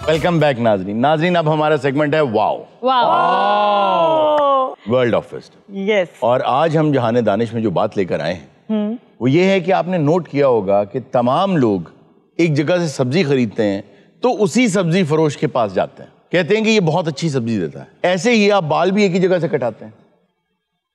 Welcome back नाजरीन। नाजरीन, अब हमारा सेगमेंट है wow world of wisdom. Yes. और आज हम जहाने दानिश में जो बात लेकर आए हैं वो ये है कि आपने नोट किया होगा कि तमाम लोग एक जगह से सब्जी खरीदते हैं तो उसी सब्जी फरोश के पास जाते हैं, कहते हैं कि ये बहुत अच्छी सब्जी देता है। ऐसे ही आप बाल भी एक ही जगह से कटाते हैं,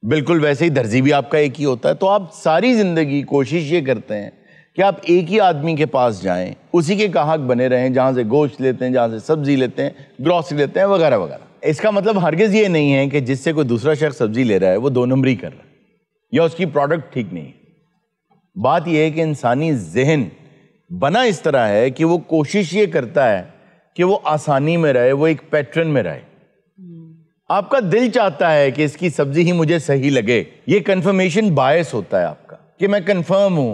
बिल्कुल वैसे ही दर्जी भी आपका एक ही होता है। तो आप सारी जिंदगी कोशिश ये करते हैं कि आप एक ही आदमी के पास जाएं, उसी के गाहक बने रहें, जहां से गोश्त लेते हैं, जहां से सब्जी लेते हैं, ग्रॉसरी लेते हैं, वगैरह वगैरह। इसका मतलब हरगिज ये नहीं है कि जिससे कोई दूसरा शख्स सब्जी ले रहा है वो 2 नंबरी कर रहा है या उसकी प्रोडक्ट ठीक नहीं है। बात यह है कि इंसानी जहन बना इस तरह है कि वो कोशिश ये करता है कि वो आसानी में रहे, वो एक पैटर्न में रहे। आपका दिल चाहता है कि इसकी सब्जी ही मुझे सही लगे, ये कंफर्मेशन बायस होता है आपका कि मैं कंफर्म हूं।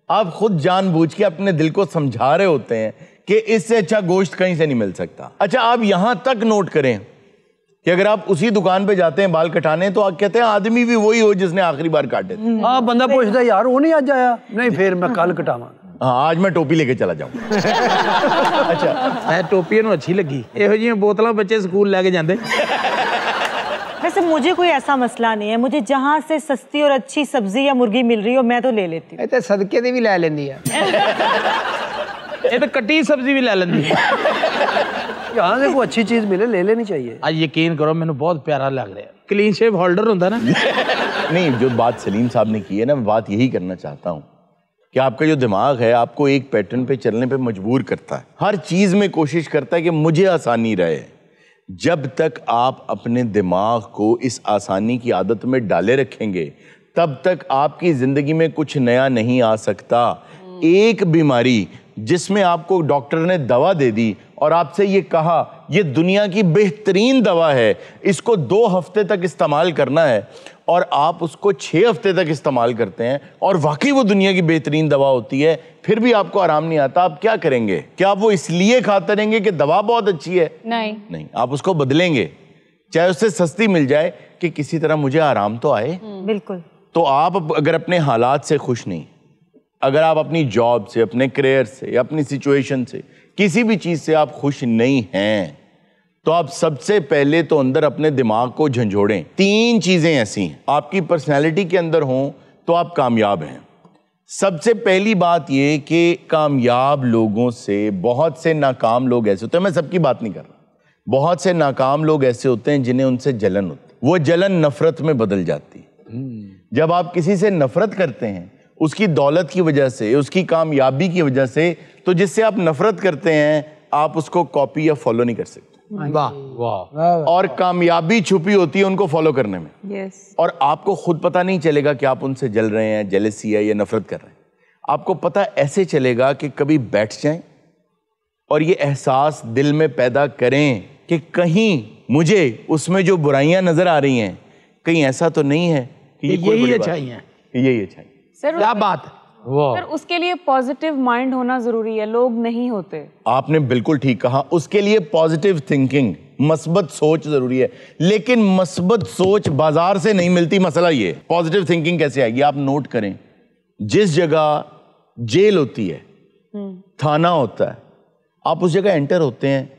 आप खुद जानबूझ के अपने दिल को समझा रहे होते हैं कि इससे अच्छा गोश्त कहीं से नहीं मिल सकता। अच्छा, आप यहां तक नोट करें कि अगर आप उसी दुकान पे जाते हैं बाल कटाने तो आप कहते हैं आदमी भी वही हो जिसने आखिरी बार काटे थे। हाँ, बंदा पूछता यार वो नहीं आज आया, नहीं फिर मैं कल कटावा। हाँ, आज मैं टोपी लेके चला जाऊंगा। अच्छा, मैं टोपी नूं अच्छी लगी, ਇਹੋ ਜਿਹੀਆਂ बोतलां बच्चे स्कूल लेके जाते। वैसे मुझे कोई ऐसा मसला नहीं है, मुझे जहाँ से सस्ती और अच्छी सब्जी या मुर्गी मिल रही हो मैं तो ले लेती हूँ। ਇਹ सदके दी भी लै लेंदी है। ये तो कटी सब्जी भी ले लेंदी है। यहाँ से कोई अच्छी चीज मिले ले लेनी चाहिए। आज यकीन करो मैंने बहुत प्यारा लग रहा है, क्लीन शेव होल्डर होता ना। नहीं, जो बात सलीम साहब ने की है ना, मैं बात यही करना चाहता हूँ कि आपका जो दिमाग है आपको एक पैटर्न पे चलने पे मजबूर करता है, हर चीज में कोशिश करता है कि मुझे आसानी रहे। जब तक आप अपने दिमाग को इस आसानी की आदत में डाले रखेंगे तब तक आपकी जिंदगी में कुछ नया नहीं आ सकता। एक बीमारी जिसमें आपको डॉक्टर ने दवा दे दी और आपसे ये कहा ये दुनिया की बेहतरीन दवा है, इसको 2 हफ्ते तक इस्तेमाल करना है, और आप उसको 6 हफ्ते तक इस्तेमाल करते हैं और वाकई वो दुनिया की बेहतरीन दवा होती है, फिर भी आपको आराम नहीं आता। आप क्या करेंगे? क्या आप वो इसलिए खाते रहेंगे कि दवा बहुत अच्छी है? नहीं, आप उसको बदलेंगे, चाहे उससे सस्ती मिल जाए कि किसी तरह मुझे आराम तो आए। बिल्कुल। तो आप अगर अपने हालात से खुश नहीं, अगर आप अपनी जॉब से, अपने करियर से, अपनी सिचुएशन से, किसी भी चीज से आप खुश नहीं हैं, तो आप सबसे पहले तो अंदर अपने दिमाग को झंझोड़ें। 3 चीजें ऐसी हैं आपकी पर्सनैलिटी के अंदर हों तो आप कामयाब हैं। सबसे पहली बात ये कि कामयाब लोगों से बहुत से नाकाम लोग ऐसे होते हैं, मैं सबकी बात नहीं कर रहा, बहुत से नाकाम लोग ऐसे होते हैं जिन्हें उनसे जलन होती है, वो जलन नफरत में बदल जाती है। जब आप किसी से नफरत करते हैं उसकी दौलत की वजह से, उसकी कामयाबी की वजह से, तो जिससे आप नफरत करते हैं आप उसको कॉपी या फॉलो नहीं कर सकते। वाह वाह। और कामयाबी छुपी होती है उनको फॉलो करने में। यस। और आपको खुद पता नहीं चलेगा कि आप उनसे जल रहे हैं, जेलसी है या नफरत कर रहे हैं। आपको पता ऐसे चलेगा कि कभी बैठ जाएं और ये एहसास दिल में पैदा करें कि कहीं मुझे उसमें जो बुराइयां नजर आ रही हैं कहीं ऐसा तो नहीं है कि यही अच्छाई है, यही अच्छाई। सर क्या बात है। सर उसके लिए पॉजिटिव माइंड होना जरूरी है, लोग नहीं होते। आपने बिल्कुल ठीक कहा, उसके लिए पॉजिटिव थिंकिंग, मस्बत सोच जरूरी है, लेकिन मस्बत सोच बाजार से नहीं मिलती। मसला ये, पॉजिटिव थिंकिंग कैसे आएगी? आप नोट करें, जिस जगह जेल होती है, थाना होता है, आप उस जगह एंटर होते हैं,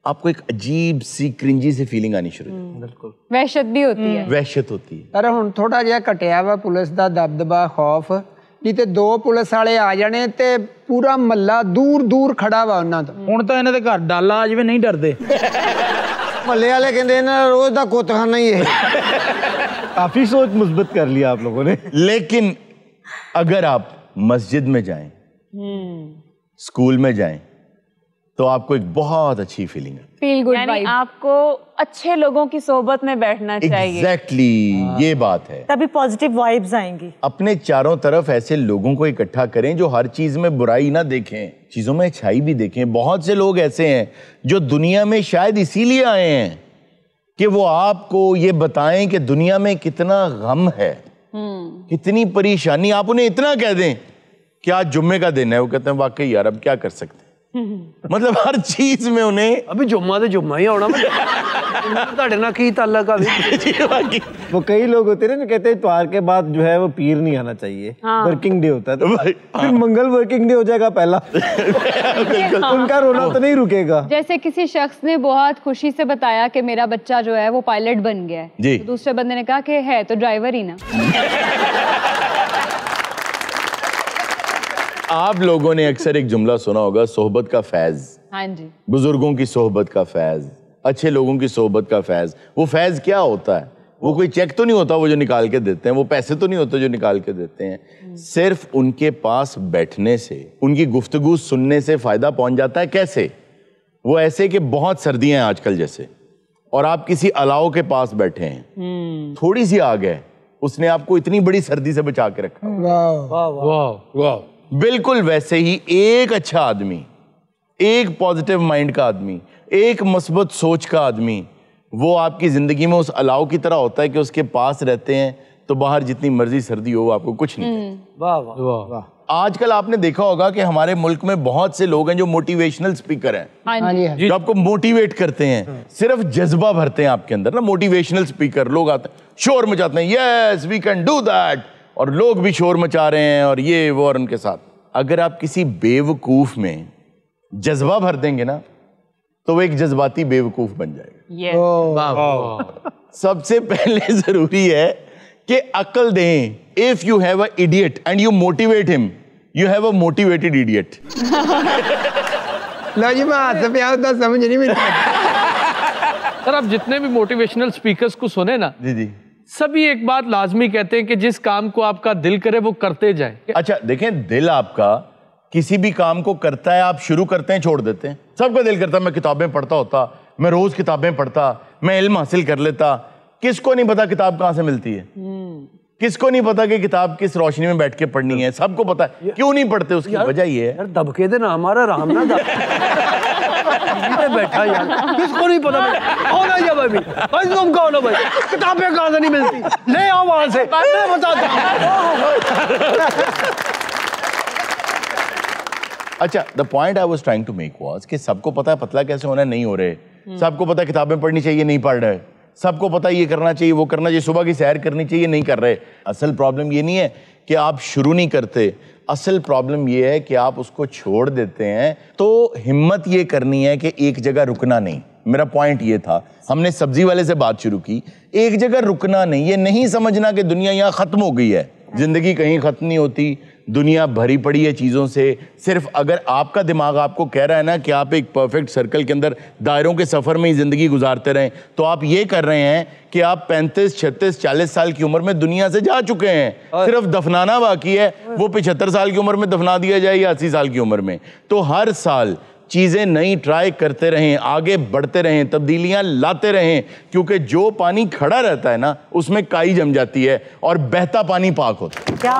आपको एक अजीब सी क्रिंजी सी फीलिंग आनी शुरू होती है। बिल्कुल वहशत भी होती है। वहशत होती है। पर हुण थोड़ा जिहा घटिया वा पुलिस दा दबदबा, खौफ, नहीं ते 2 पुलिस वाले आ जाने ते पूरा मल्ला दूर दूर खड़ा वा उन्हां तो। ਹੁਣ ਤਾਂ ਇਹਨਾਂ ਦੇ ਘਰ ਡਾਲਾ ਆ ਜਾਵੇ ਨਹੀਂ ਡਰਦੇ। मल्ले वाले कहते हैं रोज दा कोतखाना ही है। काफी सोच मुस्बत कर लिया आप लोगों ने। लेकिन अगर आप मस्जिद में जाएं, स्कूल में जाएं, तो आपको एक बहुत अच्छी फीलिंग है, फील गुड वाइब। आपको अच्छे लोगों की सोबत में बैठना चाहिए। एग्जैक्टली ये बात है, तभी पॉजिटिव वाइब्स आएंगी। अपने चारों तरफ ऐसे लोगों को इकट्ठा करें जो हर चीज में बुराई ना देखें, चीजों में अच्छाई भी देखें। बहुत से लोग ऐसे हैं जो दुनिया में शायद इसीलिए आए हैं कि वो आपको ये बताएं कि दुनिया में कितना गम है, कितनी परेशानी। आप उन्हें इतना कह दें कि आज जुम्मे का दिन है, वो कहते हैं वाकई यार अब क्या कर सकते हैं। मतलब हर चीज में उन्हें अभी जुम्मा तो जुम्मा ही आना। ਤੁਹਾਡੇ ਨਾਲ ਕੀ ਤਾल्लुक ਆ भी? वो कई लोग होते हैं ना कहते हैं इतवार के बाद जो है वो पीर नहीं आना चाहिए, वर्किंग डे होता है, तो फिर मंगल वर्किंग डे हो जाएगा पहला। उनका रोना तो नहीं रुकेगा। जैसे किसी शख्स ने बहुत खुशी से बताया कि मेरा बच्चा जो है वो पायलट बन गया है, जी। तो दूसरे बंदे ने कहा कि है तो ड्राइवर ही ना। आप लोगों ने अक्सर एक जुमला सुना होगा, सोहबत का फैज। हाँ जी। बुजुर्गों की सोहबत का फैज, अच्छे लोगों की सोहबत का फैज। वो फैज क्या होता है? वो कोई चेक तो नहीं होता वो जो निकाल के देते हैं, वो पैसे तो नहीं होते जो निकाल के देते हैं। सिर्फ उनके पास बैठने से, उनकी गुफ्तगू सुनने से फायदा पहुंच जाता है। कैसे? वो ऐसे कि बहुत सर्दियां हैं आजकल जैसे, और आप किसी अलाव के पास बैठे हैं, थोड़ी सी आग है, उसने आपको इतनी बड़ी सर्दी से बचा के रखा। वाह वाह। बिल्कुल वैसे ही एक अच्छा आदमी, एक पॉजिटिव माइंड का आदमी, एक मस्बत सोच का आदमी, वो आपकी जिंदगी में उस अलाव की तरह होता है कि उसके पास रहते हैं तो बाहर जितनी मर्जी सर्दी हो आपको कुछ नहीं कहते। वाह वाह वाह। आजकल आपने देखा होगा कि हमारे मुल्क में बहुत से लोग हैं जो मोटिवेशनल स्पीकर हैं, हाँ जी। जो आपको मोटिवेट करते हैं, सिर्फ जज्बा भरते हैं आपके अंदर ना। मोटिवेशनल स्पीकर लोग आते हैं, शोर मचाते हैं, yes we can do that, और लोग भी शोर मचा रहे हैं और ये वो और उनके साथ। अगर आप किसी बेवकूफ में जज्बा भर देंगे ना तो वो एक जज्बाती बेवकूफ बन जाएगा। वाह वाह। सबसे पहले जरूरी है कि अक्ल दें। If you have a idiot and you motivate him, you have a motivated idiot. लो जी मैं हाथ पे आता समझ नहीं मिलता। सर आप जितने भी मोटिवेशनल स्पीकर्स को सुने ना, जी जी, सभी एक बात लाजमी कहते हैं कि जिस काम को आपका दिल करे वो करते जाए। अच्छा देखें, दिल आपका किसी भी काम को करता है, आप शुरू करते हैं छोड़ देते हैं। सबका दिल करता है मैं किताबें पढ़ता होता, मैं रोज किताबें पढ़ता, मैं इल्म हासिल कर लेता। किसको नहीं पता किताब कहाँ से मिलती है? किसको नहीं पता कि किताब किस रोशनी में बैठ के पढ़नी है? सबको पता है। क्यों नहीं पढ़ते? उसकी वजह ये है, यार दबके दे ना हमारा राम ना बैठा यार, किसको नहीं पता? कौन है ये भाई? भाई तुम कौन हो भाई? किताबें कहाँ से नहीं मिलती? ले आओ वहां से, मैं बताता हूं। अच्छा the point I was trying to make was कि सबको पता है पतला कैसे होना है, नहीं हो रहे। सबको पता है किताबें पढ़नी चाहिए, नहीं पढ़ रहे। सबको पता है ये करना चाहिए, वो करना चाहिए, सुबह की सैर करनी चाहिए, नहीं कर रहे। असल प्रॉब्लम ये नहीं है कि आप शुरू नहीं करते, असल प्रॉब्लम ये है कि आप उसको छोड़ देते हैं। तो हिम्मत ये करनी है कि एक जगह रुकना नहीं। मेरा पॉइंट ये था, हमने सब्जी वाले से बात शुरू की, एक जगह रुकना नहीं। ये नहीं समझना कि दुनिया यहाँ खत्म हो गई है, जिंदगी कहीं खत्म नहीं होती, दुनिया भरी पड़ी है चीज़ों से। सिर्फ अगर आपका दिमाग आपको कह रहा है ना कि आप एक परफेक्ट सर्कल के अंदर दायरों के सफ़र में ही ज़िंदगी गुजारते रहें, तो आप ये कर रहे हैं कि आप 35, 36, 40 साल की उम्र में दुनिया से जा चुके हैं। सिर्फ दफनाना बाकी है, वो 75 साल की उम्र में दफना दिया जाए या 80 साल की उम्र में। तो हर साल चीज़ें नई ट्राई करते रहें, आगे बढ़ते रहें, तब्दीलियां लाते रहें, क्योंकि जो पानी खड़ा रहता है ना उसमें काई जम जाती है और बहता पानी पाक होता है। क्या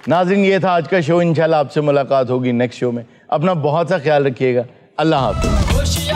नाज़रीन, ये था आज का शो। इंशाल्लाह आपसे मुलाकात होगी नेक्स्ट शो में। अपना बहुत सा ख्याल रखिएगा। अल्लाह हाफ़िज़।